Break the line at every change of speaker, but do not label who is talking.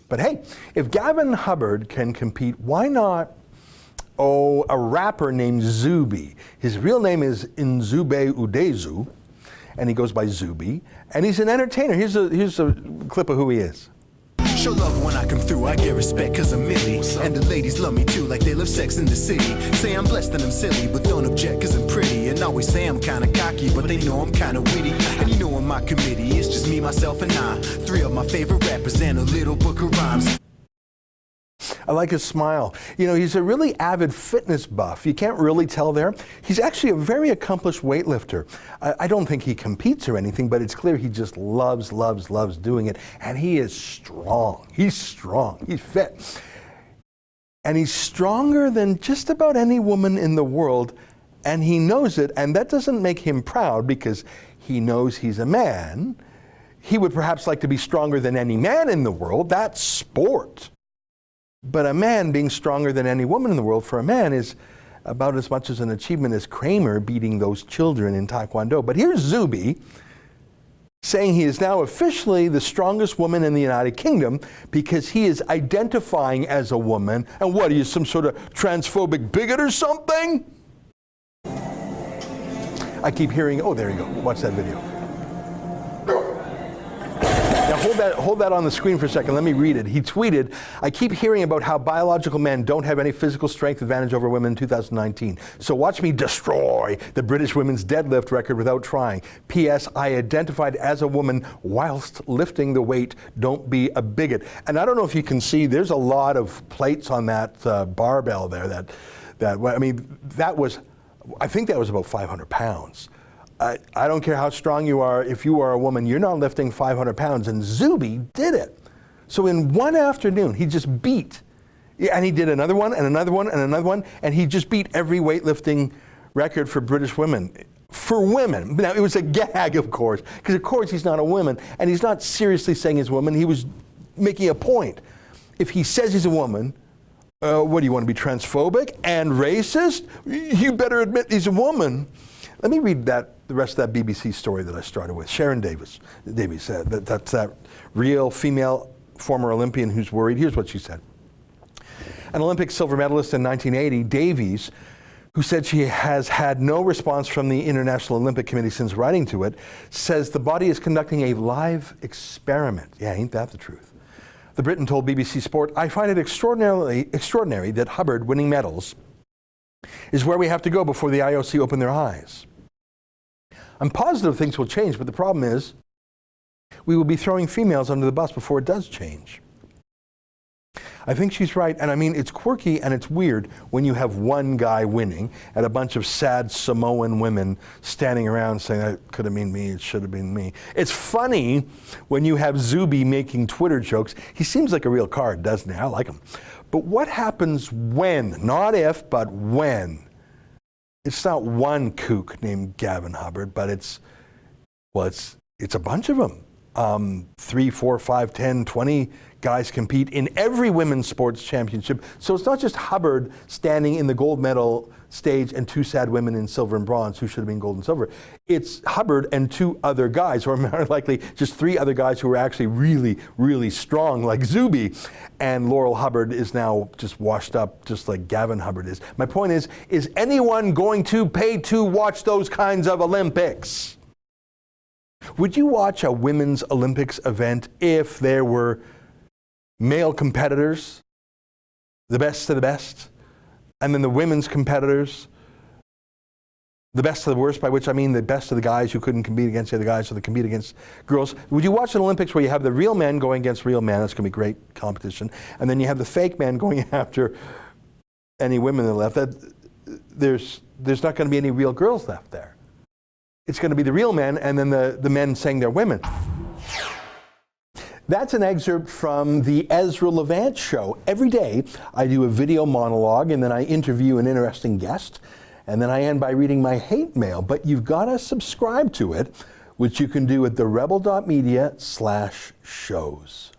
But hey, if Gavin Hubbard can compete, why not, a rapper named Zuby? His real name is Nzube Udezu, and he goes by Zuby, and he's an entertainer. Here's a clip of who he is.
Show love when I come through, I get respect cause I'm Millie. And the ladies love me too, like they love sex in the city. Say I'm blessed and I'm silly, but don't object cause I'm pretty. And always say I'm kinda cocky, but they know I'm kinda witty. And you know in my committee, it's just me, myself, and I. 3 of my favorite rappers and a little book of rhymes.
I like his smile. You know, he's a really avid fitness buff. You can't really tell there. He's actually a very accomplished weightlifter. I don't think he competes or anything, but it's clear he just loves doing it. And he is strong. He's strong. He's fit. And he's stronger than just about any woman in the world, and he knows it, and that doesn't make him proud because he knows he's a man. He would perhaps like to be stronger than any man in the world. That's sport. But a man being stronger than any woman in the world for a man is about as much as an achievement as Kramer beating those children in Taekwondo. But here's Zuby saying he is now officially the strongest woman in the United Kingdom because he is identifying as a woman. And what, are you some sort of transphobic bigot or something? I keep hearing, oh, there you go, watch that video. Now hold that on the screen for a second. Let me read it. He tweeted, I keep hearing about how biological men don't have any physical strength advantage over women in 2019. So watch me destroy the British women's deadlift record without trying. P.S. I identified as a woman whilst lifting the weight. Don't be a bigot. And I don't know if you can see, there's a lot of plates on that barbell there. I mean, I think that was about 500 pounds. I don't care how strong you are, if you are a woman, you're not lifting 500 pounds, and Zuby did it. So in one afternoon, he just beat, and he did another one, and another one, and another one, and he just beat every weightlifting record for British women. For women. Now, it was a gag, of course, because of course he's not a woman, and he's not seriously saying he's a woman, he was making a point. If he says he's a woman, what do you want to be, transphobic and racist? You better admit he's a woman. Let me read the rest of that BBC story that I started with. Sharon Davies said that's that real female former Olympian who's worried. Here's what she said. An Olympic silver medalist in 1980, Davies, who said she has had no response from the International Olympic Committee since writing to it, says the body is conducting a live experiment. Yeah, ain't that the truth? The Briton told BBC Sport, I find it extraordinary that Hubbard winning medals is where we have to go before the IOC open their eyes. I'm positive things will change, but the problem is we will be throwing females under the bus before it does change. I think she's right, and I mean, it's quirky and it's weird when you have one guy winning and a bunch of sad Samoan women standing around saying, that could have been me, it should have been me. It's funny when you have Zuby making Twitter jokes. He seems like a real card, doesn't he? I like him. But what happens when, not if, but when? It's not one kook named Gavin Hubbard, but it's a bunch of them. 3, 4, 5, 10, 20 guys compete in every women's sports championship. So it's not just Hubbard standing in the gold medal stage and 2 sad women in silver and bronze who should have been gold and silver. It's Hubbard and 2 other guys, or more likely just 3 other guys who are actually really, really strong, like Zuby. And Laurel Hubbard is now just washed up, just like Gavin Hubbard is. My point is anyone going to pay to watch those kinds of Olympics? Would you watch a women's Olympics event if there were male competitors, the best of the best, and then the women's competitors, the best of the worst, by which I mean the best of the guys who couldn't compete against the other guys, so they compete against girls? Would you watch an Olympics where you have the real men going against real men? That's going to be great competition. And then you have the fake men going after any women that are left. There's not going to be any real girls left there. It's going to be the real men and then the men saying they're women. That's an excerpt from the Ezra Levant show. Every day I do a video monologue and then I interview an interesting guest and then I end by reading my hate mail. But you've got to subscribe to it, which you can do at therebel.media/shows.